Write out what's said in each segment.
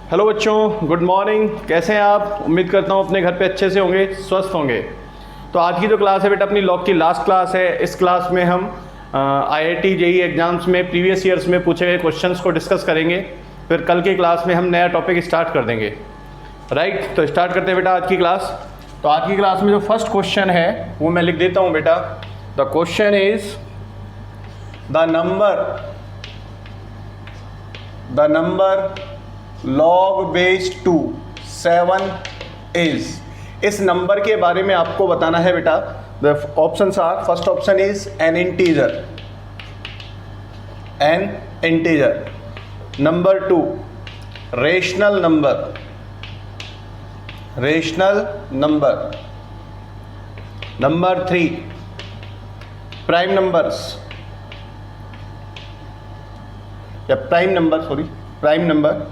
Hello बच्चों, good morning. कैसे हैं आप? उम्मीद करता हूँ अपने घर पे अच्छे से होंगे, स्वस्थ होंगे। तो आज की जो क्लास है बेटा अपनी लॉग की लास्ट क्लास है। इस क्लास में हम IIT JEE एग्जाम्स में प्रीवियस ईयर्स में पूछे गए क्वेश्चंस को डिस्कस करेंगे। फिर कल की क्लास में हम नया टॉपिक स्टार्ट कर देंगे। राइट, तो स्टार्ट करते हैं बेटा आज की क्लास। तो आज की क्लास में जो फर्स्ट क्वेश्चन है वो मैं लिख देता हूँ बेटा। The question is the number log base 2 7 is। इस नंबर के बारे में आपको बताना है बेटा। The options are, first option is an integer, number 2 rational number, number 3 prime number,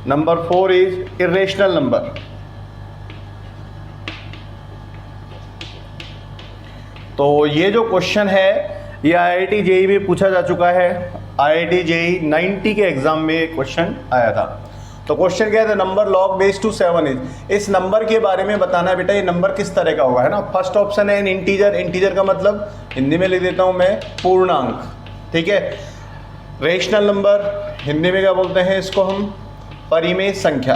number 4 is irrational number. तो ये जो क्वेश्चन है ये IIT JEE में पूछा जा चुका है। IIT JEE 90 के एग्जाम में क्वेश्चन आया था। तो क्वेश्चन क्या है? Number log base 2 7 is. इस नंबर के बारे में बताना है बेटा, ये नंबर किस तरह का होगा, है ना। फर्स्ट ऑप्शन है इंटीजर का मतलब हिंदी में लिख देता हूं मैं पूर्णांक, ठीक है। रेशनल नंबर हिंदी में क्या बोलते हैं इसको हम? परिमेय संख्या।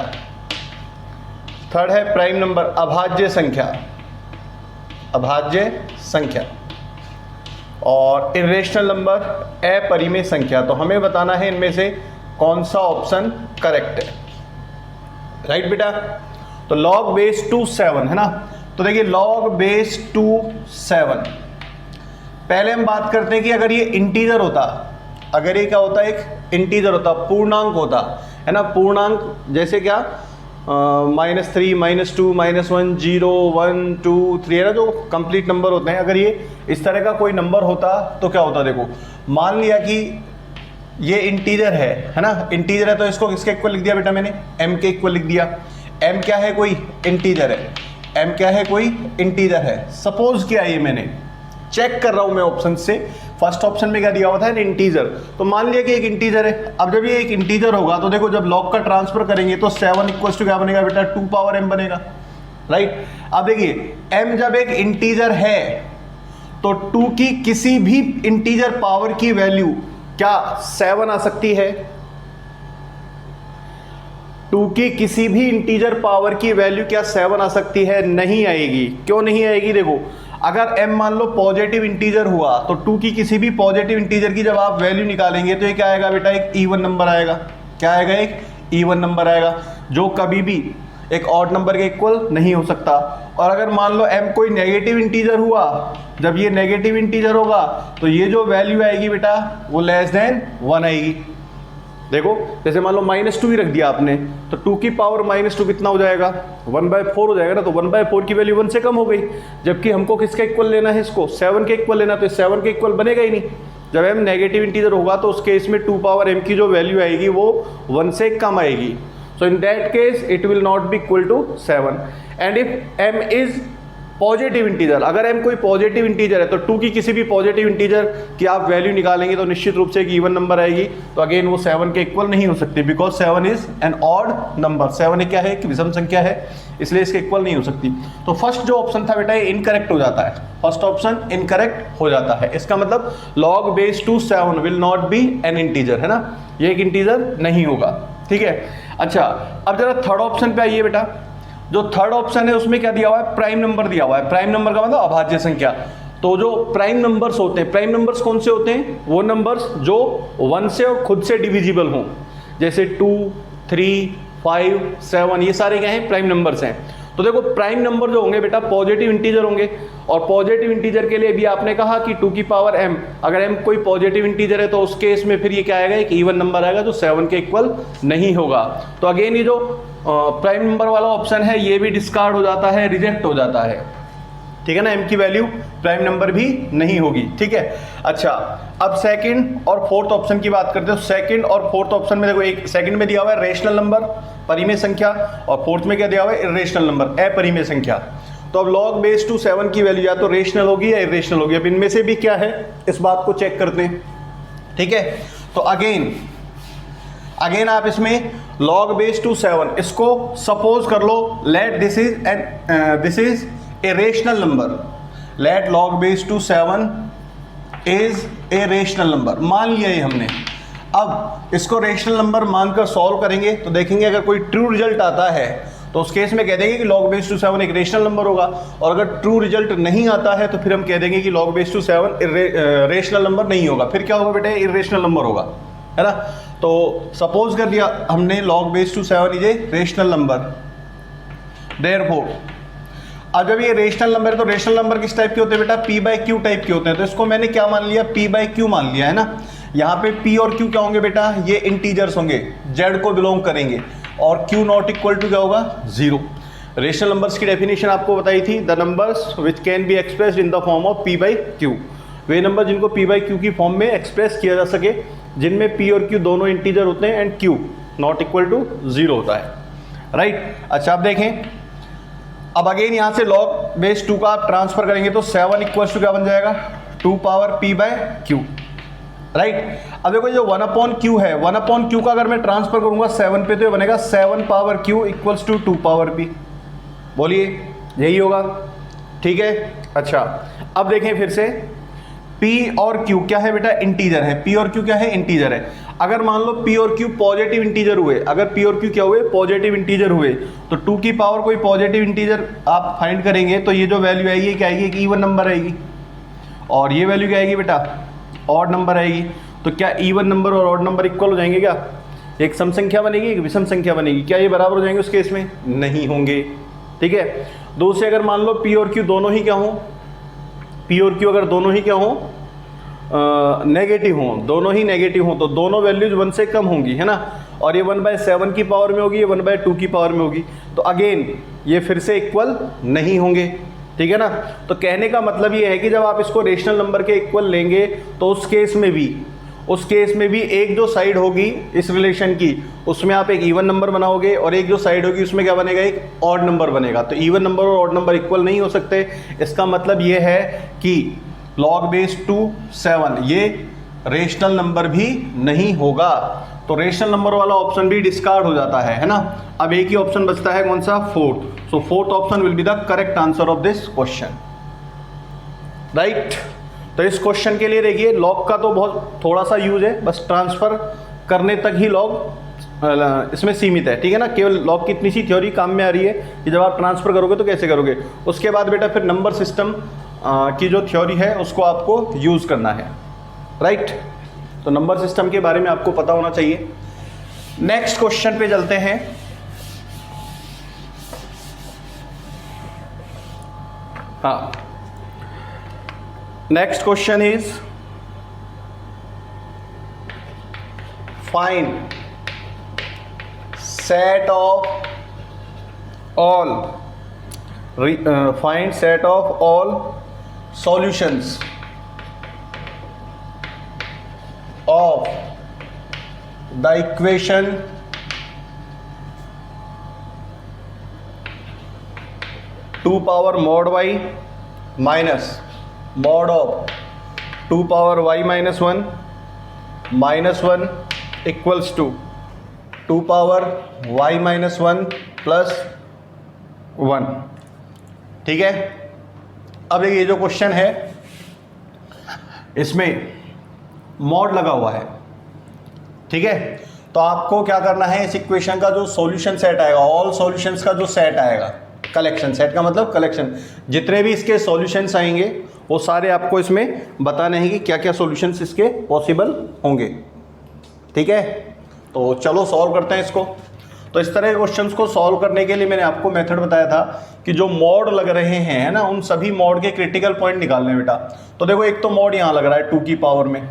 थर्ड है प्राइम नंबर, अभाज्य संख्या। और इरेशनल नंबर अपरिमेय संख्या। तो हमें बताना है इनमें से कौन सा ऑप्शन करेक्ट है। राइट बेटा। तो log base 2 7 है ना। तो देखिए log base 2 7, पहले हम बात करते हैं कि अगर ये इंटीजर होता, अगर ये क्या होता, एक इंटीजर होता, पूर्णांक होता, है ना। पूर्णांक जैसे क्या -3, -2, -1, 0, 1, 2, 3 है ना, जो कंप्लीट नंबर होते हैं। अगर ये इस तरह का कोई नंबर होता तो क्या होता? देखो, मान लिया कि ये इंटीजर है ना। इंटीजर है तो इसको किसके इक्वल लिख दिया बेटा मैंने? m के इक्वल लिख दिया। m क्या है? कोई इंटीजर है। सपोज क्या है, ये मैंने चेक कर रहा हूं मैं ऑप्शन से। फर्स्ट ऑप्शन में क्या दिया हुआ था? इंटीजर। तो मान लिया कि एक इंटीजर है। अब जब ये एक इंटीजर होगा तो देखो, जब लॉग का ट्रांसफर करेंगे तो 7 इक्वल टू क्या बनेगा बेटा? 2 पावर m बनेगा। राइट। अब देखिए m जब एक इंटीजर है तो 2 की किसी भी इंटीजर पावर की वैल्यू क्या 7 आ सकती है? 2 की किसी भी इंटीजर पावर की वैल्यू क्या 7 आ सकती है? नहीं आएगी। क्यों नहीं आएगी? देखो, अगर m मान लो पॉजिटिव इंटीजर हुआ तो 2 की किसी भी पॉजिटिव इंटीजर की जब आप वैल्यू निकालेंगे तो ये क्या आएगा बेटा? एक इवन नंबर आएगा। क्या आएगा? एक इवन नंबर आएगा, जो कभी भी एक ऑड नंबर के इक्वल नहीं हो सकता। और अगर मान लो m कोई नेगेटिव इंटीजर हुआ, जब ये नेगेटिव इंटीजर होगा तो ये जो वैल्यू आएगी बेटा वो लेस देन 1 आएगी। देखो, जैसे मान लो -2 ही रख दिया आपने, तो 2 की पावर -2 कितना हो जाएगा? 1/4 हो जाएगा ना। तो 1/4 की वैल्यू 1 से कम हो गई, जबकि हमको किसका इक्वल लेना है? इसको 7 के इक्वल लेना। तो 7 के इक्वल बनेगा ही नहीं। जब m नेगेटिव इंटीजर होगा तो उस केस में 2 पावर m की जो वैल्यू आएगी वो 1 से कम आएगी। So in that case it will not be equal to 7। And if m is positive integer, अगर m कोई पॉजिटिव इंटीजर है तो 2 की किसी भी पॉजिटिव इंटीजर की आप वैल्यू निकालेंगे तो निश्चित रूप से एक इवन नंबर आएगी। तो अगेन वो 7 के इक्वल नहीं हो सकती, because 7 is an odd number. 7 क्या है? एक विषम संख्या है, इसलिए इसके इक्वल नहीं हो सकती। तो फर्स्ट जो ऑप्शन था बेटा ये इनकरेक्ट हो जाता है। फर्स्ट ऑप्शन इनकरेक्ट हो जाता है। इसका मतलब log base 2 7 will not B N integer, है ना। ये एक इंटीजर नहीं होगा, ठीक है। अच्छा, अब जरा थर्ड ऑप्शन पे आइए बेटा। जो थर्ड ऑप्शन है उसमें क्या दिया हुआ है? प्राइम नंबर दिया हुआ है। प्राइम नंबर का मतलब अभाज्य संख्या। तो जो प्राइम नंबर्स होते हैं, प्राइम नंबर्स कौन से होते हैं? वो नंबर्स जो 1 से और खुद से डिविजिबल हों, जैसे 2, 3, 5, 7, ये सारे क्या हैं? प्राइम नंबर्स हैं। तो देखो, प्राइम नंबर जो होंगे बेटा पॉजिटिव इंटीजर होंगे। और पॉजिटिव इंटीजर के लिए भी आपने कहा कि 2 की पावर m, अगर m कोई पॉजिटिव इंटीजर है तो उस केस में फिर ये क्या आएगा? एक इवन नंबर आएगा जो 7 के इक्वल नहीं होगा। तो अगेन ये जो प्राइम नंबर वाला ऑप्शन है ये भी डिस्कार्ड हो जाता है, रिजेक्ट हो जाता है, ठीक है ना। m की वैल्यू प्राइम नंबर भी नहीं होगी, ठीक है। अच्छा, अब सेकंड और फोर्थ ऑप्शन की बात करते हैं। सेकंड और फोर्थ ऑप्शन में देखो, एक सेकंड में दिया हुआ है रेशनल नंबर, परिमेय संख्या, और फोर्थ में क्या दिया हुआ है? इरेशनल नंबर, अपरिमेय संख्या। तो अब log base 2 7 की वैल्यू या तो रेशनल होगी या इरेशनल होगी। अब इनमें से भी क्या है, इस बात को चेक करते हैं, ठीक है। तो अगेन अगेन आप इसमें log base to 7 इसको सपोज कर लो, let this is a rational number, let log base to 7 is a rational number, मान लिया ये हमने। अब इसको रेशनल नंबर मानकर सॉल्व करेंगे तो देखेंगे अगर कोई ट्रू रिजल्ट आता है तो उस केस में कह देंगे कि log base to 7 एक रेशनल नंबर होगा, और अगर ट्रू रिजल्ट नहीं आता है तो फिर हम कह देंगे कि log base to 7 rational number नहीं होगा। फिर क्या होगा बेटा, इरेशनल नंबर होगा, है ना। तो सपोज कर दिया हमने log base to 7 is a rational number, therefore अब जब ये रेशनल नंबर है तो रेशनल नंबर किस टाइप के होते हैं बेटा, p/q टाइप के होते हैं। तो इसको मैंने क्या मान लिया, p/q मान लिया, है ना। यहाँ पे p और q क्या होंगे बेटा, ये इंटीजर्स होंगे, z को बिलोंग करेंगे, और q नॉट इक्वल टू क्या होगा, 0। रेशनल नंबर्स की डेफिनेशन आपको बताई थी, the numbers which can be expressed in the form of p/q, way number जिनको p/q की फॉर्म में एक्सप्रेस किया जा सके, जिनमें p और q दोनों इंटीजर होते हैं and q not equal to 0 होता है, राइट। अच्छा आप देखें, अब अगेन यहाँ से log base 2 का आप ट्रांसफर करेंगे तो 7 इक्वल्स टू क्या बन जाएगा, 2 पावर p/q, राइट। अब देखो जो 1/q है, 1/q का अगर मैं ट्रांसफर करूंगा 7 पे तो ये बनेगा 7 power q equals to 2 power p, बोलिए यही होगा, ठीक है। अच्छा अब देखें फिर से, p और q क्या है बेटा, इंटीजर है, p और q क्या है, इंटीजर है। अगर मान लो p और q पॉजिटिव इंटीजर हुए, अगर p और q क्या हुए, पॉजिटिव इंटीजर हुए, तो 2 की पावर कोई पॉजिटिव इंटीजर आप फाइंड करेंगे तो ये जो वैल्यू आएगी क्या आएगी, एक इवन नंबर आएगी, और ये वैल्यू क्या आएगी बेटा, ऑड नंबर आएगी। तो क्या इवन नंबर और ऑड नंबर इक्वल हो जाएंगे क्या, एक सम संख्या बनेगी एक विषम संख्या बनेगी, क्या ये बराबर हो जाएंगे उस केस में, नहीं होंगे, ठीक है। दूसरे अगर मान लो p और q दोनों ही क्या हो, p और q अगर दोनों ही क्या हो, नेगेटिव हो, दोनों ही नेगेटिव हो, तो दोनों वैल्यूज 1 से कम होंगी, है ना, और ये 1/7 की पावर में होगी, ये 1/2 की पावर में होगी, तो अगेन ये फिर से इक्वल नहीं होंगे, ठीक है ना। तो कहने का मतलब ये है कि जब आप इसको रेशनल नंबर के इक्वल लेंगे तो उस केस में भी एक जो साइड होगी इस रिलेशन की, उसमें आप एक इवन नंबर बनाओगे, और एक जो साइड होगी उसमें क्या बनेगा, एक ऑड नंबर बनेगा। तो इवन नंबर और ऑड नंबर इक्वल नहीं हो सकते, इसका मतलब ये है कि log base to 7 ये रेशनल नंबर भी नहीं होगा, तो रेशनल नंबर वाला ऑप्शन भी डिस्कार्ड हो जाता है ना। अब एक ही ऑप्शन बचता है, कौन सा, fourth. So fourth option will be the correct answer of this question, right. तो इस क्वेश्चन के लिए देखिए लॉग का तो बहुत थोड़ा सा यूज है, बस ट्रांसफर करने तक ही लॉग इसमें सीमित है, ठीक है ना। केवल लॉग की इतनी सी थ्योरी काम में आ रही है कि जब आप ट्रांसफर करोगे तो कैसे करोगे, उसके बाद बेटा फिर नंबर सिस्टम की जो थ्योरी है उसको आपको यूज करना है, राइट। तो नंबर सिस्टम के बारे में आपको पता होना चाहिए। नेक्स्ट क्वेश्चन पे चलते हैं। हाँ, next question is find set of all find set of all solutions of the equation 2 power mod y minus mod of 2 power y minus 1 equals to 2 power y minus 1 plus 1, ठीक है। अब ये जो question है इसमें mod लगा हुआ है, ठीक है। तो आपको क्या करना है, इस इक्वेशन का जो सॉल्यूशन सेट आएगा, ऑल सॉल्यूशंस का जो सेट आएगा, कलेक्शन, सेट का मतलब कलेक्शन, जितने भी इसके सॉल्यूशंस आएंगे वो सारे आपको इसमें बताने हैं कि क्या क्या सॉल्यूशंस इसके पॉसिबल होंगे, ठीक है। तो चलो सॉल्व करते हैं इसको। तो इस तरह के क्वेश्चंस को सॉल्व करने के लिए मैंने आपको मेथड बताया था कि जो मॉड लग रहे हैं, है ना, उन सभी मॉड के क्रिटिकल पॉइंट निकालने बेटा। तो देखो एक तो मॉड यहाँ लग रहा है 2 की पावर में,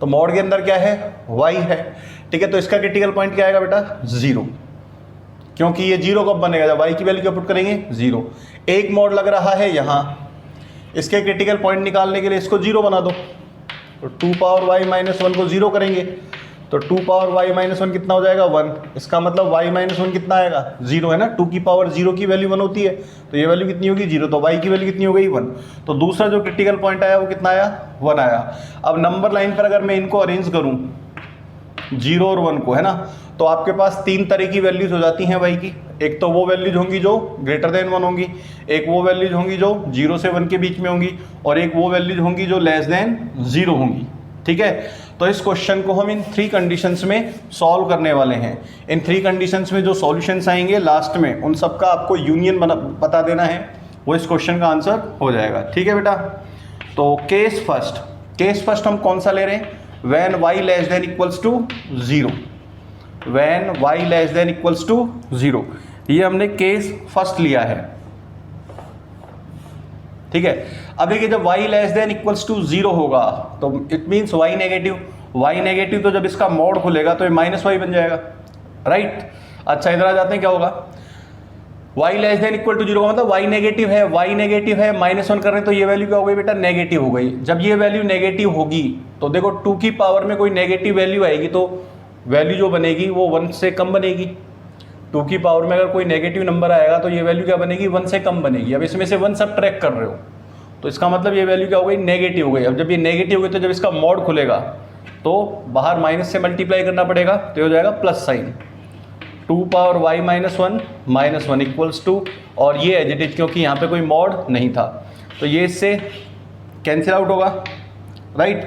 तो मॉड के अंदर क्या है, y है, ठीक है। तो इसका क्रिटिकल पॉइंट क्या आएगा बेटा, 0, क्योंकि ये 0 कब बनेगा, जब y की वैल्यू क्या पुट करेंगे, 0। एक मॉड लग रहा है यहाँ, इसके क्रिटिकल पॉइंट निकालने के लिए इसको 0 बना दो, तो 2 पावर y माइनस 1 को 0 करेंगे, तो 2 पावर y माइनस 1 कितना हो जाएगा, 1। इसका मतलब y माइनस 1 कितना आएगा, 0, है ना। 2 की पावर 0 की वैल्यू 1 होती है, तो ये वैल्यू कितनी होगी, 0, तो y की वैल्यू कितनी हो गई, 1। तो दूसरा जो क्रिटिकल पॉइंट आया वो कितना आया, 1 आया। अब नंबर लाइन पर अगर मैं इनको अरेंज करूं 0 और 1 को, है ना। तो आपके पास 3 तरह की वैल्यूज हो जाती हैं y की। एक तो वो वैल्यूज होंगी जो ग्रेटर देन 1 होंगी, एक वो वैल्यूज होंगी जो 0 से 1 के बीच में होंगी, और एक वो वैल्यूज होंगी जो लेस देन 0 होंगी। ठीक है, तो इस क्वेश्चन को हम इन 3 कंडीशंस में सॉल्व करने वाले हैं। इन 3 कंडीशंस में जो सॉल्यूशंस आएंगे लास्ट में, उन सबका आपको यूनियन बता देना है, वो इस क्वेश्चन का आंसर हो जाएगा। ठीक है बेटा, तो केस फर्स्ट हम कौन सा ले रहे हैं? When y less than equals to 0, when y less than equals to 0, ये हमने केस फर्स्ट लिया है। ठीक है, अब देखिए जब y less than equals to 0 होगा तो इट मीन्स y नेगेटिव, तो जब इसका मॉड खुलेगा तो ये -y बन जाएगा, राइट। अच्छा, इधर आ जाते हैं, क्या होगा? y less than equal to 0 का मतलब y नेगेटिव है, -1 कर रहे हैं तो ये वैल्यू क्या हो गई बेटा? नेगेटिव हो गई। जब ये वैल्यू नेगेटिव होगी तो देखो 2 की पावर में कोई नेगेटिव वैल्यू आएगी तो वैल्यू जो बनेगी वो 1 से कम बनेगी। 2 की पावर में अगर कोई नेगेटिव नंबर आएगा तो ये वैल्यू क्या बनेगी? 1 से कम बनेगी। अब इसमें से 1 सब ट्रैक कर रहे हो तो इसका मतलब ये वैल्यू क्या हो गई? नेगेटिव हो गई। अब जब ये नेगेटिव हो गई तो जब इसका मॉड खुलेगा तो बाहर माइनस से मल्टीप्लाई करना पड़ेगा, तो हो जाएगा plus sign, 2 power y -1 equals to, और ये एज इट इज क्योंकि यहाँ पे कोई मॉड नहीं था तो ये इससे कैंसिल आउट होगा, राइट।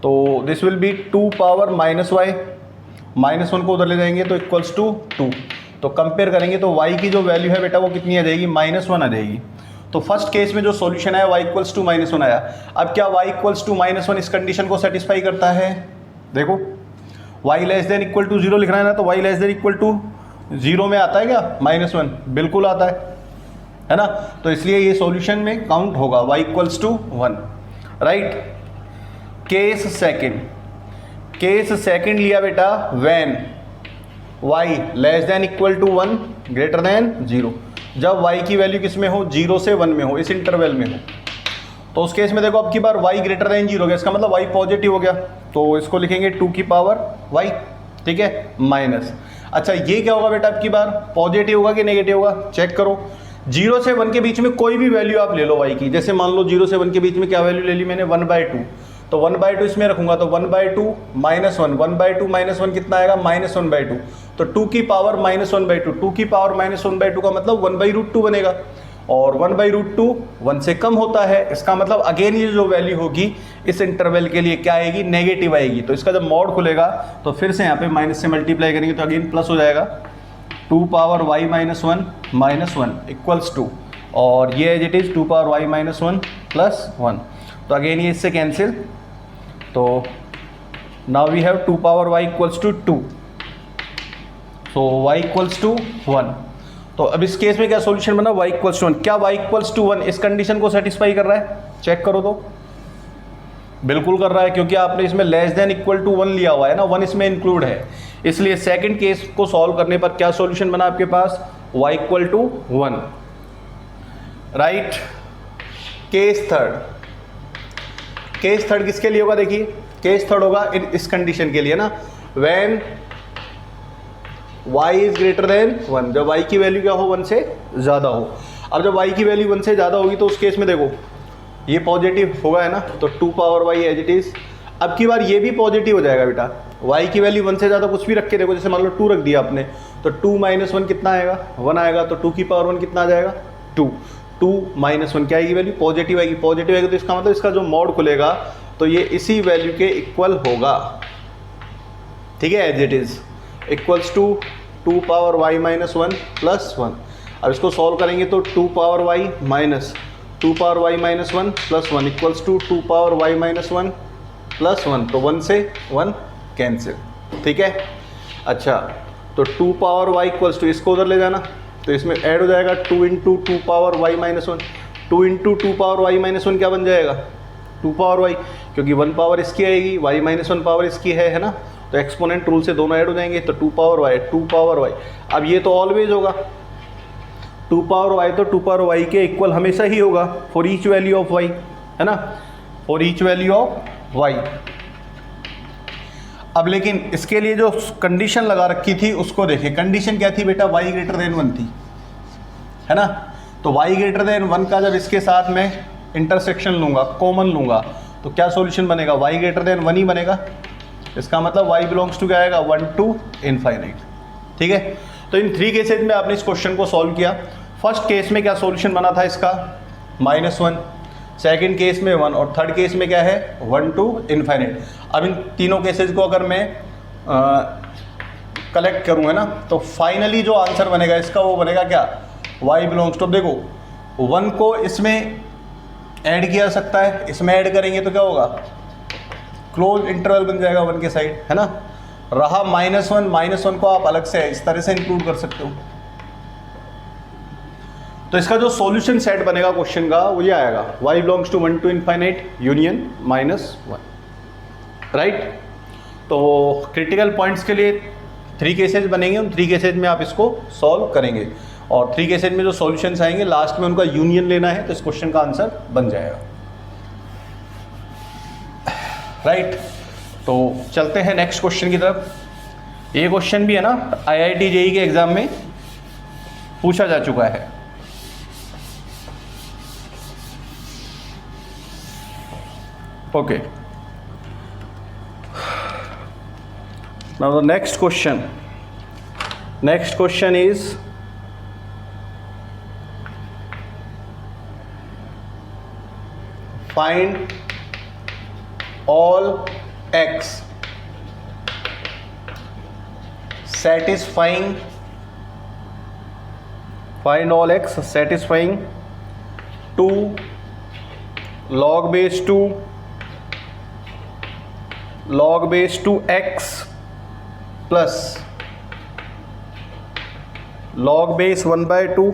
तो this will be 2 power -y, -1 को उधर ले जाएंगे तो इक्वल्स टू 2। तो कंपेयर करेंगे तो y की जो वैल्यू है बेटा वो कितनी आ जाएगी? -1 आ जाएगी। तो फर्स्ट केस में जो सॉल्यूशन आया y इक्वल्स टू -1 आया। अब क्या y इक्वल्स टू -1 इस कंडीशन को सेटिस्फाई करता है? देखो y less than equal to 0 लिख रहा है ना, तो y less than equal to 0 में आता है क्या? -1 बिल्कुल आता है ना। तो इसलिए ये सॉल्यूशन में काउंट होगा y equals to 1, right. Case second लिया बेटा, when y less than equal to 1 greater than 0, जब y की वैल्यू किस में हो? 0 से 1 में हो, इस इंटरवल में हो। तो उस केस में देखो अब की बार y ग्रेटर देन 0 हो गया, इसका मतलब y पॉजिटिव हो गया, तो इसको लिखेंगे 2 की पावर y, ठीक है, माइनस। अच्छा, ये क्या होगा बेटा अब की बार? पॉजिटिव होगा कि नेगेटिव होगा? चेक करो। 0 से 1 के बीच में कोई भी वैल्यू आप ले लो y की, जैसे मान लो 0 से 1 के बीच में क्या वैल्यू ले ली मैंने? 1/2, तो 1/2 इसमें रखूंगा तो 1/2 -1, 1/2 -1 कितना आएगा? -1/2, तो 2 की पावर -1/2, 2 की पावर -1/2 का मतलब 1/√2 बनेगा, और 1/√2 1 से कम होता है, इसका मतलब अगेन ये जो वैल्यू होगी इस इंटरवल के लिए क्या आएगी? नेगेटिव आएगी। तो इसका जब मॉड खुलेगा तो फिर से यहाँ पे माइनस से मल्टीप्लाई करेंगे तो अगेन प्लस हो जाएगा, 2 पावर y -1 इक्वल्स टू, और ये as it is 2 power y -1 plus 1, तो अगेन ये इससे कैंसिल, तो now we have 2 power y equals to 2, so y equals to 1। तो अब इस केस में क्या सॉल्यूशन बना? y equals to 1। क्या y इक्वल्स टू 1 इस कंडीशन को सेटिस्फाई कर रहा है? चेक करो तो बिल्कुल कर रहा है, क्योंकि आपने इसमें लेस देन इक्वल टू 1 लिया हुआ है ना, 1 इसमें इंक्लूड है, इसलिए सेकंड केस को सॉल्व करने पर क्या सॉल्यूशन बना आपके पास? y equal to 1, right. Case third किसके लिए होगा? देखिए केस थर्ड होगा इस कंडीशन के लिए ना, when y is greater than 1, जब y की वैल्यू क्या हो? 1 से ज़्यादा हो। अब जब y की वैल्यू 1 से ज़्यादा होगी तो उस केस में देखो ये पॉजिटिव होगा, है ना, तो 2 power y as it is. अब की बार ये भी पॉजिटिव हो जाएगा बेटा, y की वैल्यू 1 से ज़्यादा कुछ भी रख के देखो, जैसे मान लो 2 रख दिया आपने, तो 2 -1 कितना आएगा? 1 आएगा, तो 2 की पावर 1 कितना आ जाएगा? 2 -1 क्या आएगी वैल्यू? पॉजिटिव आएगी। पॉजिटिव आएगी तो इसका मतलब इसका जो मॉड खुलेगा तो ये इसी वैल्यू के इक्वल होगा, ठीक है, as it is equals to 2 power y -1 plus 1। अब इसको सॉल्व करेंगे तो 2 power y -1 plus 1 equals to 2 power y -1 plus 1, तो 1 से 1 कैंसिल, ठीक है। अच्छा, तो 2 पावर y इक्वल्स टू, इसको उधर ले जाना तो इसमें ऐड हो जाएगा 2 into 2 power y -1, 2 into 2 power y -1 क्या बन जाएगा? 2 पावर y, क्योंकि 1 पावर इसकी आएगी, y -1 पावर इसकी है ना, तो एक्सपोनेंट रूल से दोनों ऐड हो जाएंगे, तो 2 पावर y। अब ये तो ऑलवेज होगा, 2 पावर y तो 2 पावर y के इक्वल हमेशा ही होगा for each value of y, है ना, for each value of y। अब लेकिन इसके लिए जो कंडीशन लगा रखी थी उसको देखें, कंडीशन क्या थी बेटा? y ग्रेटर देन 1 थी, है ना, तो y ग्रेटर देन 1 का जब इसके साथ में इंटरसेक्शन लूंगा, कॉमन लूंगा, तो क्या सॉल्यूशन बनेगा? y ग्रेटर देन 1 ही बनेगा, इसका मतलब y बिलोंग्स टू क्या आएगा 1 to इनफाइनाइट। ठीक है, तो इन 3 केसेज में आपने इस क्वेश्चन को सॉल्व किया। फर्स्ट केस में क्या सॉल्यूशन बना था इसका -1, सेकंड केस में 1 और थर्ड केस में क्या है 1 to इनफाइनाइट। अब इन तीनों केसेज को अगर मैं कलेक्ट करूँगा ना तो फाइनली जो आंसर बनेगा इसका वो बनेगा क्या y बिलोंग्स टू। देखो 1 को इसमें ऐड किया जा सकता है, इसमें ऐड करेंगे तो क्या होगा क्लोज इंटरवल बन जाएगा 1 के साइड, है ना। रहा -1 को आप अलग से इस तरह से इंक्लूड कर सकते हो। तो इसका जो सॉल्यूशन सेट बनेगा क्वेश्चन का वो ये आएगा y belongs to 1 to infinite union -1, right. तो क्रिटिकल पॉइंट्स के लिए 3 केसेज बनेंगे, उन 3 केसेज में आप इसको सॉल्व करेंगे और 3 केसेज में जो सॉल्यूशंस आएंगे लास्ट में उनका यूनियन लेना है, तो इस क्वेश्चन का आंसर बन जाएगा, राइट। तो चलते हैं नेक्स्ट क्वेश्चन की तरफ। ये क्वेश्चन भी है ना IIT JEE के एग्जाम में पूछा जा चुका है। Okay, now the next question is find all x satisfying 2 log base 2 x plus log base 1/2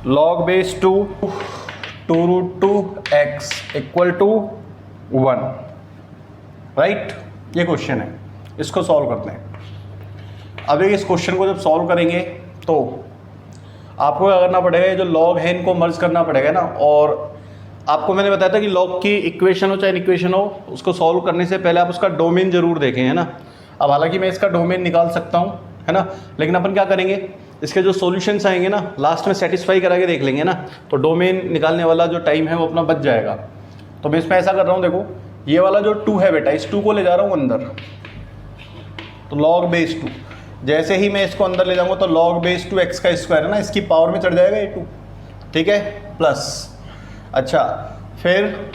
log base 2 2√2x equal to 1, right. ये क्वेश्चन है, इसको सॉल्व करते हैं। अब इस क्वेश्चन को जब सॉल्व करेंगे तो आपको क्या करना पड़ेगा, ये जो लॉग है इनको मर्ज करना पड़ेगा ना। और आपको मैंने बताया था कि लॉग की इक्वेशन हो चाहे इक्वेशन हो, उसको सॉल्व करने से पहले आप उसका डोमेन जरूर देखें, है ना। अब हालांकि मैं इसका डोमेन निकाल सकता हूँ, है ना, लेकिन अपन क्या करेंगे, इसके जो सॉल्यूशंस आएंगे ना लास्ट में सेटिस्फाई करा के देख लेंगे ना, तो डोमेन निकालने वाला जो टाइम है वो अपना बच जाएगा। तो मैं इसमें ऐसा कर रहा हूँ, देखो ये वाला जो 2 है बेटा, इस 2 को ले जा रहा हूँ अंदर, तो log base 2, जैसे ही मैं इसको अंदर ले जाऊँगा तो log base 2 x का स्क्वायर है ना, इसकी पावर में चढ़ जाएगा ये 2, ठीक है, प्लस। अच्छा फिर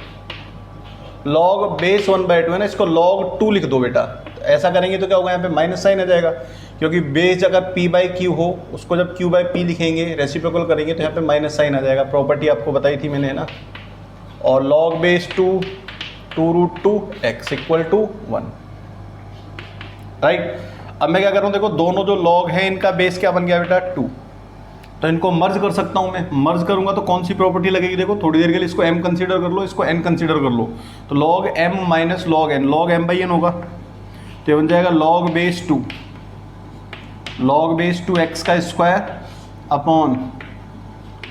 log base 1/2 है ना, इसको log 2 लिख दो बेटा। तो ऐसा करेंगे तो क्या होगा, यहाँ पे माइनस साइन आ जाएगा, क्योंकि बेस अगर p/q हो उसको जब q/p लिखेंगे रेसिप्रोकल करेंगे तो यहाँ पे माइनस साइन आ जाएगा। प्रॉपर्टी आपको बताई थी मैंने, है ना। और log base 2 2√2x equal to 1, right. अब मैं क्या कर रहा हूँ, देखो दोनों जो log है इनका बेस क्या बन गया बेटा 2, तो इनको मर्ज कर सकता हूँ मैं। मर्ज करूँगा तो कौन सी प्रॉपर्टी लगेगी, देखो थोड़ी देर के लिए इसको m कंसीडर कर लो, इसको n कंसीडर कर लो, तो log m minus log n, log m/n होगा, तो ये बन जाएगा log base 2 x का square upon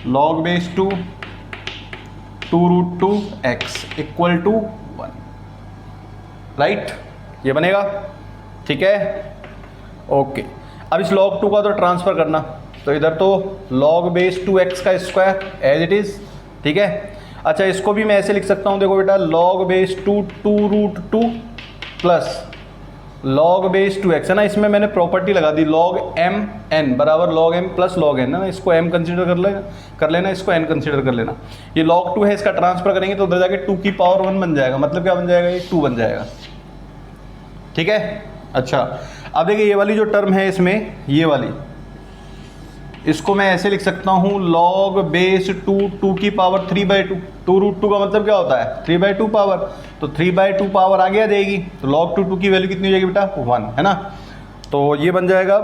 log base 2 2√2x equal to 1, right. ये बनेगा, ठीक है, ओके। अब इस log 2 का तो ट्रांसफर करना, तो इधर तो log base 2x का स्क्वायर एज इट इज, ठीक है। अच्छा इसको भी मैं ऐसे लिख सकता हूँ, देखो बेटा log base 2 2√2 plus log base 2x है ना, इसमें मैंने प्रॉपर्टी लगा दी log m n बराबर log m plus log n है ना, इसको m कंसीडर कर लेना, इसको n कंसीडर कर लेना। ये log 2 है, इसका ट्रांसफर करेंगे तो उधर जाके 2 की पावर 1 बन जाएगा, मतलब क्या बन जाएगा, ये 2 बन जाएगा, ठीक है। अच्छा अब देखिए ये वाली जो टर्म है इसमें, ये वाली, इसको मैं ऐसे लिख सकता हूँ log base 2 की पावर 3/2, 2√2 का मतलब क्या होता है 3/2 पावर, तो 3/2 पावर आगे आ जाएगी, तो log 2 की वैल्यू कितनी हो जाएगी बेटा 1, है ना। तो ये बन जाएगा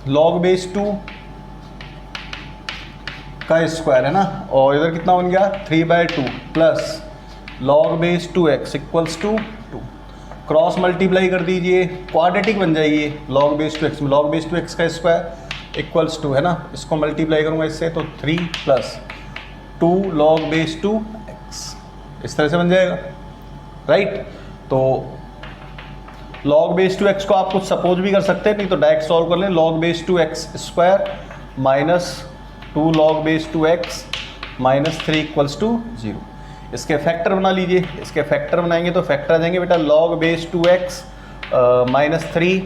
log base 2 का स्क्वायर, है ना, और इधर कितना बन गया 3/2 plus log base 2x equals to 2, cross multiply कर दीजिए, क्वाड्रेटिक बन जाएगी log base 2x में, log base 2x का स्क्वायर इक्वल्स टू, है ना, इसको मल्टीप्लाई करूँगा इससे तो 3 प्लस 2 log base 2x, इस तरह से बन जाएगा, राइट। तो log base 2x को आप कुछ सपोज भी कर सकते हैं, नहीं तो डायरेक्ट सॉल्व कर लें, log base 2x square minus 2 log base 2x minus 3 equals to 0। इसके फैक्टर बना लीजिए, इसके फैक्टर बनाएंगे तो फैक्टर आ जाएंगे बेटा log base 2x minus 3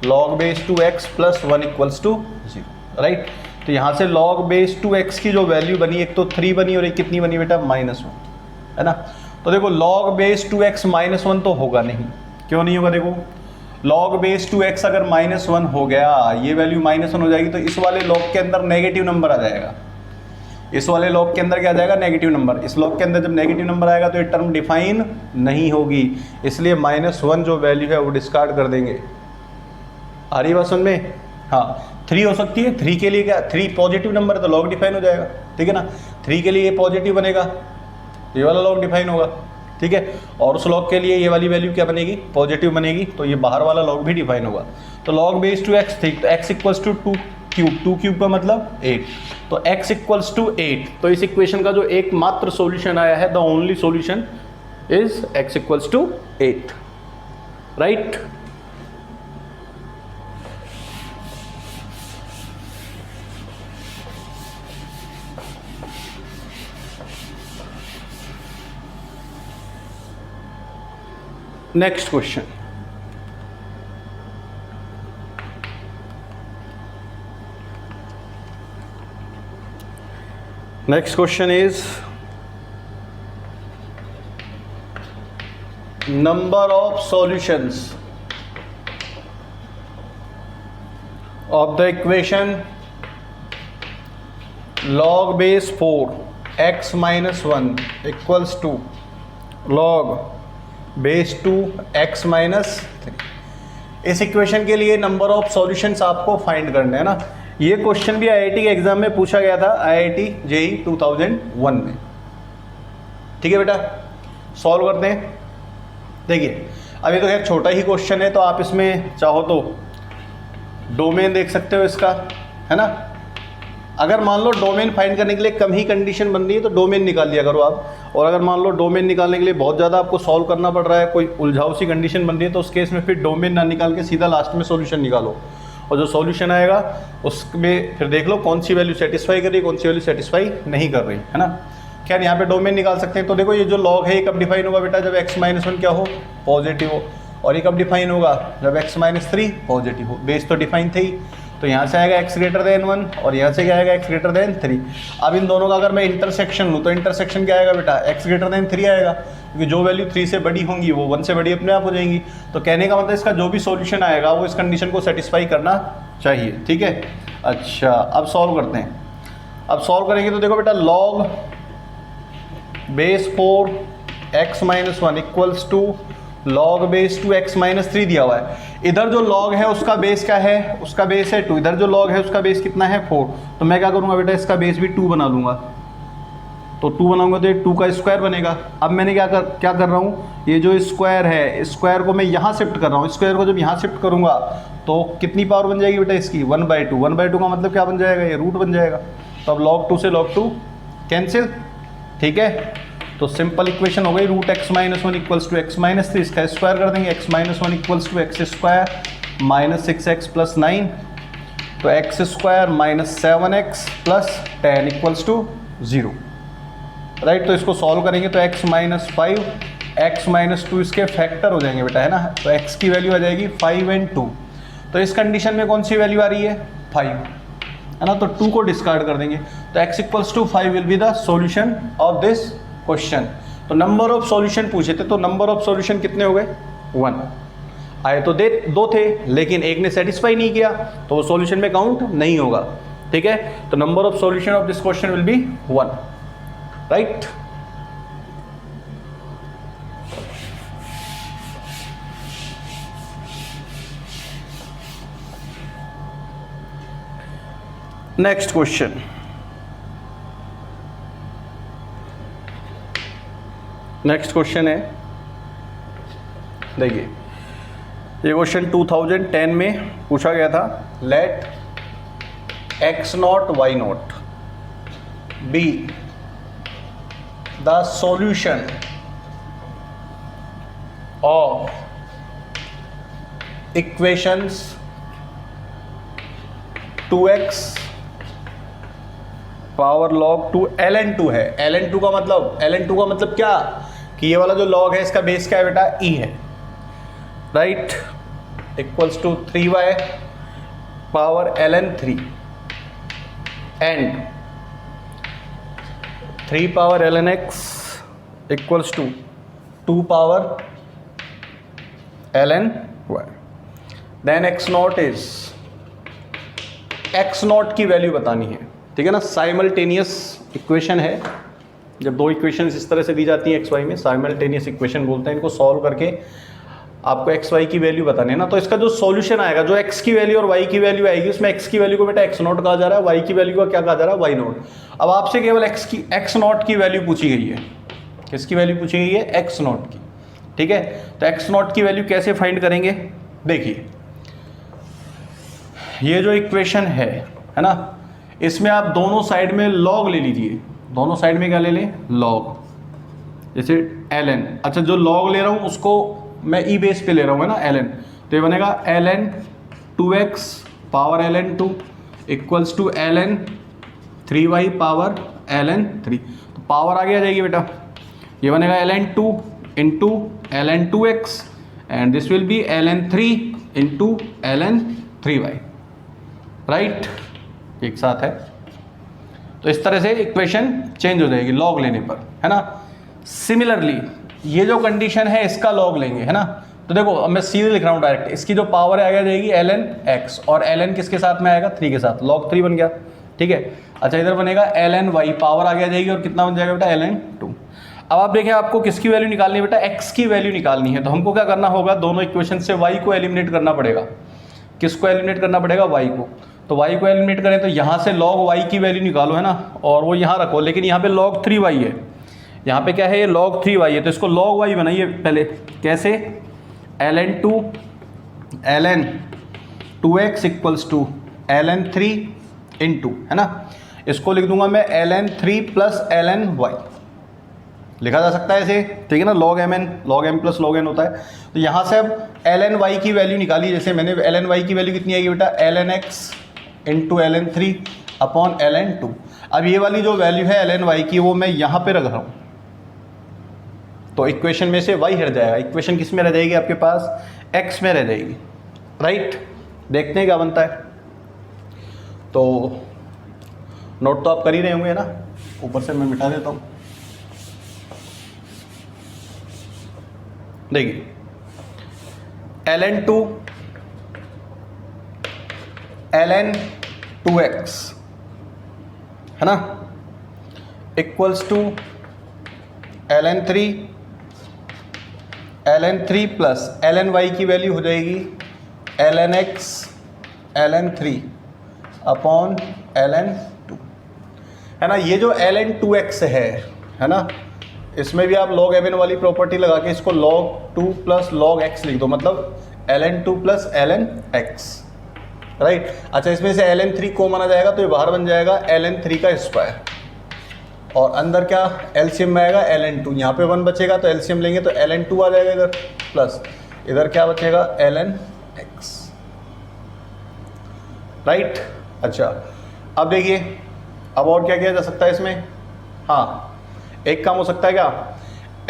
log base 2x plus 1 equals to 0, right. तो यहाँ से log बेस 2x की जो वैल्यू बनी, एक तो 3 बनी और एक कितनी बनी बेटा -1, है ना। तो देखो log बेस 2x -1 तो होगा नहीं, क्यों नहीं होगा, देखो log बेस 2x अगर -1 हो गया, ये वैल्यू -1 हो जाएगी तो इस वाले log के अंदर नेगेटिव नंबर आ जाएगा, इस वाले log के अंदर क्या आ जाएगा, नेगेटिव नंबर। इस log के अंदर जब नेगेटिव नंबर आएगा तो ये टर्म डिफाइन नहीं होगी, इसलिए -1 जो वैल्यू है वो डिस्कार्ड कर देंगे। आ रही बात समझ में? हाँ, 3 हो सकती है, 3 के लिए क्या, 3 पॉजिटिव नंबर है तो log डिफाइन हो जाएगा, ठीक है ना। 3 के लिए ये पॉजिटिव बनेगा, ये वाला log डिफाइन होगा, ठीक है। और उस log के लिए ये वाली वैल्यू क्या बनेगी, पॉजिटिव बनेगी, तो ये बाहर वाला log भी डिफाइन होगा। तो log बेस 2x ठीक, तो x equals to 2 cube, 2 cube का मतलब 8, तो x इक्वल्स टू 8। तो इस इक्वेशन का जो एकमात्र सॉल्यूशन आया है, the only solution is x equals to 8, right. Next question. Next question is number of solutions of the equation log base 4 x minus 1 equals to log base 2 x minus 3। इस equation के लिए number of solutions आपको find करने हैं ना। ये question भी IIT के एग्जाम में पूछा गया था, आईआईटी जेईई 2001 में, ठीक है बेटा। सॉल्व करते हैं। देखिए अभी तो खैर छोटा ही क्वेश्चन है, तो आप इसमें चाहो तो डोमेन देख सकते हो इसका, है ना। अगर मान लो डोमेन फाइंड करने के लिए कम ही कंडीशन बन रही है तो डोमेन निकाल लिया करो आप, और अगर मान लो डोमेन निकालने के लिए बहुत ज़्यादा आपको सॉल्व करना पड़ रहा है, कोई उलझाऊ सी कंडीशन बन रही है, तो उस केस में फिर डोमेन ना निकाल के सीधा लास्ट में सॉल्यूशन निकालो, और जो सॉल्यूशन आएगा उसमें फिर देख लो कौन सी वैल्यू सेटिस्फाई कर रही है, कौन सी वैल्यू सेटिस्फाई नहीं कर रही, है ना। खैर यहाँ पे डोमेन निकाल सकते हैं। तो देखो ये जो लॉग है ये कब डिफाइन होगा बेटा, जब x-1 क्या हो, पॉजिटिव हो, और ये कब डिफाइन होगा, जब x-3 पॉजिटिव हो। बेस तो डिफाइन थे ही, तो यहाँ से आएगा x>1 और यहाँ से क्या आएगा x>3। अब इन दोनों का अगर मैं इंटरसेक्शन लूँ तो इंटरसेक्शन क्या आएगा बेटा, x>3 आएगा, क्योंकि जो वैल्यू 3 से बड़ी होंगी वो 1 से बड़ी अपने आप हो जाएंगी। तो कहने का मतलब इसका जो भी सॉल्यूशन आएगा वो इस कंडीशन को सेटिस्फाई करना चाहिए, ठीक है। अच्छा अब सॉल्व करते हैं। अब सॉल्व करेंगे तो देखो बेटा log base 4 x-1 equals to log base 2 x-3 दिया हुआ है। इधर जो log है उसका बेस क्या है, उसका बेस है 2, इधर जो log है उसका बेस कितना है 4। तो मैं क्या करूँगा बेटा, इसका बेस भी 2 बना लूँगा, तो 2 बनाऊंगा तो ये 2 का स्क्वायर बनेगा। अब मैंने क्या कर रहा हूँ, ये जो स्क्वायर है, स्क्वायर को मैं यहाँ शिफ्ट कर रहा हूँ, स्क्वायर को जब यहाँ शिफ्ट करूँगा तो कितनी पावर बन जाएगी बेटा इसकी, 1/2। 1/2 का मतलब क्या बन जाएगा, ये रूट बन जाएगा। तो अब log 2 से log 2 कैंसिल, ठीक है। तो सिंपल इक्वेशन हो गई, root x-1 equals to x-3, इसका स्क्वायर कर देंगे, x-1 equals to x² minus 6x plus 9, तो x² minus 7x plus 10 equals to 0, right. तो इसको सॉल्व करेंगे तो x-5 x-2 इसके फैक्टर हो जाएंगे बेटा, है ना। तो x की वैल्यू आ जाएगी 5 और 2। तो इस कंडीशन में कौन सी वैल्यू आ रही है, 5, है ना। तो 2 को डिस्कार्ड कर देंगे, तो x equals to 5 will be the solution of this question. तो नंबर ऑफ सॉल्यूशन पूछे थे, तो नंबर ऑफ सॉल्यूशन कितने हो गए, 1 आए तो 2 थे, लेकिन एक ने सेटिस्फाई नहीं किया तो वो सॉल्यूशन में काउंट नहीं होगा, ठीक है। तो number of solution of this question will be 1, right. Next question, next question है, देखिए ये क्वेश्चन 2010 में पूछा गया था। Let x0 y0 be the solution of equations 2x power log 2 ln2 है। ln2 का मतलब क्या कि ये वाला जो log है इसका बेस क्या है बेटा, e है, right, equals to 3y power ln3 and 3 power lnx equals to 2 power lny। Then x not is, x not की वैल्यू बतानी है, ठीक है ना। साइमल्टेनियस इक्वेशन है, जब दो इक्वेशन इस तरह से दी जाती हैं एक्स वाई में, साइमल्टेनियस इक्वेशन बोलते हैं इनको। सॉल्व करके आपको एक्स वाई की वैल्यू बतानी है ना, तो इसका जो सॉल्यूशन आएगा, जो एक्स की वैल्यू और वाई की वैल्यू आएगी, उसमें एक्स की वैल्यू को बेटा एक्स नॉट कहा जा रहा है, वाई की वैल्यू को क्या कहा जा रहा है, वाई नॉट। अब आपसे केवल एक्स नॉट की वैल्यू पूछी गई है। किसकी वैल्यू पूछी गई है, एक्स नॉट की, ठीक है। तो एक्स नॉट की वैल्यू कैसे फाइंड करेंगे, देखिए ये जो इक्वेशन है ना, इसमें आप दोनों साइड में लॉग ले लीजिए। दोनों साइड में क्या ले लें, लॉग, जैसे ln। अच्छा, जो लॉग ले रहा हूँ उसको मैं ई बेस पे ले रहा हूँ, है ना, ln। तो ये बनेगा ln 2x power ln2 equals to ln 3y power ln 3। तो पावर आगे आ जाएगी बेटा, ये बनेगा ln 2 into ln 2x and this will be ln 3 into ln 3y, right, एक साथ है। तो इस तरह से इक्वेशन चेंज हो जाएगी लॉग लेने पर, है ना। सिमिलरली ये जो कंडीशन है इसका लॉग लेंगे, है ना। तो देखो अब मैं सीधे लिख रहा हूँ डायरेक्ट, इसकी जो पावर है आगे आ जाएगी ln x और ln किसके साथ में आएगा, 3 के साथ, log 3 बन गया, ठीक है। अच्छा, इधर बनेगा ln y, पावर आगे आ जाएगी और कितना बन जाएगा बेटा, ln 2। अब आप देखिए आपको किसकी वैल्यू निकालनी है बेटा, x की वैल्यू निकालनी है। तो हमको क्या करना होगा, दोनों इक्वेशन से y को एलिमिनेट करना पड़ेगा। किसको एलिमिनेट करना पड़ेगा, y को। तो y को एलिमिनेट करें तो यहाँ से log y की वैल्यू निकालो, है ना, और वो यहाँ रखो। लेकिन यहाँ पे log 3y है, यहाँ पे क्या है, ये log 3y है। तो इसको log y बनाइए पहले, कैसे, ln 2x equals to ln 3 into, है ना, इसको लिख दूंगा मैं ln 3 प्लस ln y, लिखा जा सकता है ऐसे, ठीक है ना। log m plus log n होता है। तो यहाँ से अब ln y की वैल्यू निकाली, जैसे मैंने ln y की वैल्यू कितनी आएगी बेटा, ln x into ln 3 upon ln 2। अब ये वाली जो वैल्यू है ln y की, वो मैं यहाँ पे रख रहा हूँ, तो इक्वेशन में से y हट जाएगा। इक्वेशन किस में रह जाएगी आपके पास, x में रह जाएगी, राइट। देखते हैं क्या बनता है। तो नोट तो आप कर ही रहे होंगे ना, ऊपर से मैं मिटा देता हूँ। देखिए ln 2x है ना, equals to ln 3 plus ln y की वैल्यू हो जाएगी ln x ln 3 upon ln 2, है ना। ये जो ln 2x है ना, इसमें भी आप log mn वाली प्रॉपर्टी लगा के इसको log 2 प्लस log x लिख दो, मतलब ln 2 plus ln x, right. अच्छा, इसमें से ln 3 कॉमन आ जाएगा तो ये बाहर बन जाएगा ln 3 का स्क्वायर, और अंदर क्या एलसीएम में आएगा ln 2, यहाँ पे 1 बचेगा तो एलसीएम लेंगे तो ln 2 आ जाएगा इधर, प्लस इधर क्या बचेगा ln x, राइट। अच्छा, अब देखिए अब और क्या किया जा सकता है इसमें, हाँ एक काम हो सकता है क्या,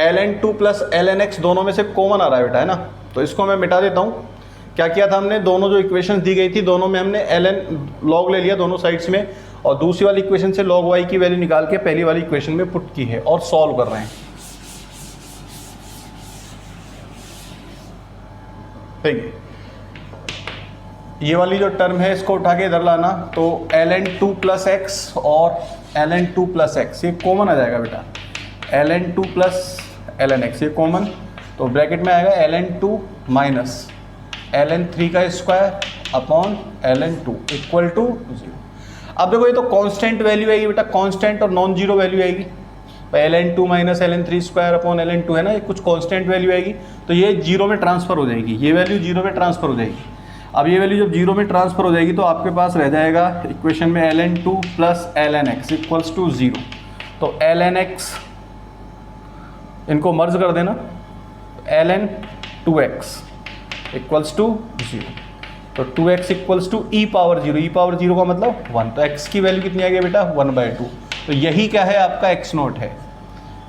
ln 2 प्लस ln x दोनों में से कॉमन आ रहा है बेटा, है ना। तो इसको मैं मिटा देता हूँ। क्या किया था हमने, दोनों जो इक्वेशन दी गई थी दोनों में हमने ln log ले लिया दोनों साइड्स में, और दूसरी वाली इक्वेशन से log y की वैल्यू निकाल के पहली वाली इक्वेशन में पुट की है और सॉल्व कर रहे हैं, ठीक है। ये वाली जो टर्म है इसको उठा के इधर लाना, तो ln 2 प्लस एक्स और ln 2 प्लस एक्स ये कॉमन आ जाएगा बेटा, ln 2 प्लस ln x ये कॉमन, तो ब्रैकेट में आएगा ln 2 माइनस ln 3 का square upon ln 2 equal to 0। अब देखो ये तो कांस्टेंट वैल्यू आएगी बेटा, कांस्टेंट और नॉन जीरो वैल्यू आएगी। तो ln 2 minus ln 3 square upon ln 2 है ना, ये कुछ कांस्टेंट वैल्यू आएगी, तो ये जीरो में ट्रांसफर हो जाएगी, ये वैल्यू जीरो में ट्रांसफर हो जाएगी। अब ये वैल्यू जब जीरो में ट्रांसफर हो जाएगी तो आपके पास रह जाएगा इक्वेशन में ln 2 plus ln x equals to 0। तो ln x इनको मर्ज कर देना, ln 2x इक्वल्स टू 0। तो 2x equals to e power zero का मतलब 1, तो x की वैल्यू कितनी आ गई बेटा 1/2। तो यही क्या है आपका x नोट है,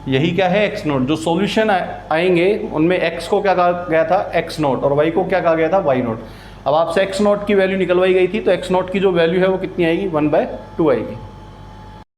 यही क्या है x नोट। जो सॉल्यूशन आएंगे उनमें x को क्या कहा गया था x नोट और y को क्या कहा गया था y नोट। अब आपसे x नोट की वैल्यू निकलवाई गई थी, तो x नोट की जो वैल्यू है वो कितनी आएगी 1/2 आएगी।